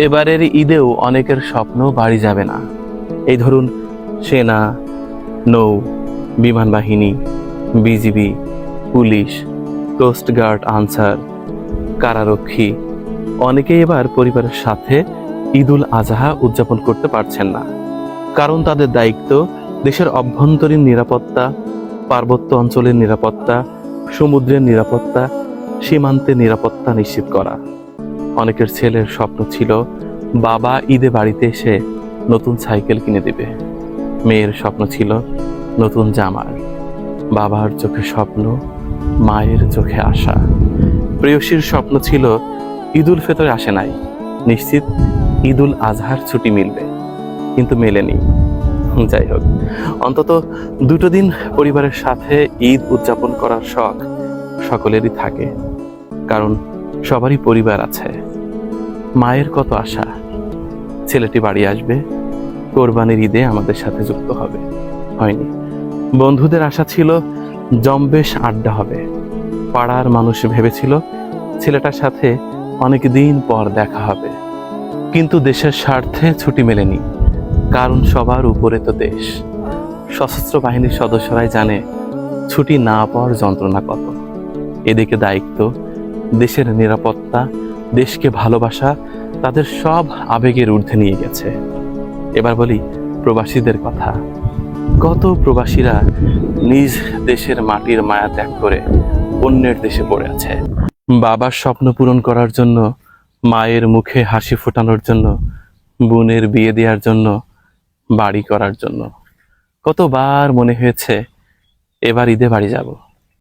এবারের ঈদেও অনেকের স্বপ্ন বাড়ি যাবে না। এই ধরুন, সেনা, নৌ, বিমান বাহিনী, বিজিবি, পুলিশ, কোস্টগার্ড, আনসার, কারারক্ষী অনেকেই এবার পরিবারের সাথে ঈদুল আজহা উদযাপন করতে পারছেন না। কারণ তাদের দায়িত্ব দেশের অভ্যন্তরীণ নিরাপত্তা, পার্বত্য অঞ্চলের নিরাপত্তা, সমুদ্রের নিরাপত্তা, সীমান্তের নিরাপত্তা নিশ্চিত করা। অনেকের ছেলের স্বপ্ন ছিল বাবা ঈদে বাড়িতে এসে নতুন সাইকেল কিনে দেবে। মেয়ের স্বপ্ন ছিল নতুন জামার। বাবার চোখে স্বপ্ন, মায়ের চোখে আশা। প্রেয়সীর স্বপ্ন ছিল ঈদুল ফিতরে আসে নাই, নিশ্চিত ঈদুল আজহার ছুটি মিলবে, কিন্তু মেলেনি। যাই হোক, অন্তত দুটো দিন পরিবারের সাথে ঈদ উদযাপন করার শখ সকলেরই থাকে, কারণ সবারই পরিবার আছে। মায়ের কত আশা ছেলেটি বাড়ি আসবে, কোরবানির ঈদে আমাদের সাথে যুক্ত হবে। হয়নি। বন্ধুদের আশা ছিল জম্বেশ আড্ডা হবে। পাড়ার মানুষ ভেবেছিল ছেলেটার সাথে অনেক দিন পর দেখা হবে, কিন্তু দেশের স্বার্থে ছুটি মেলেনি। কারণ সবার উপরে তো দেশ। সশস্ত্র বাহিনীর সদস্যরাই জানে ছুটি না পাওয়ার যন্ত্রণা কত। এদিকে দায়িত্ব, দেশের নিরাপত্তা, দেশকে ভালোবাসা তাদের সব আবেগের ঊর্ধ্বে নিয়ে গেছে। এবার বলি প্রবাসীদের কথা। কত প্রবাসীরা নিজ দেশের মাটির মায়া ত্যাগ করে অন্যের দেশে পড়ে আছে। বাবার স্বপ্ন পূরণ করার জন্য, মায়ের মুখে হাসি ফোটানোর জন্য, বোনের বিয়ে দেওয়ার জন্য, বাড়ি করার জন্য। কতবার মনে হয়েছে এবার ঈদে বাড়ি যাব।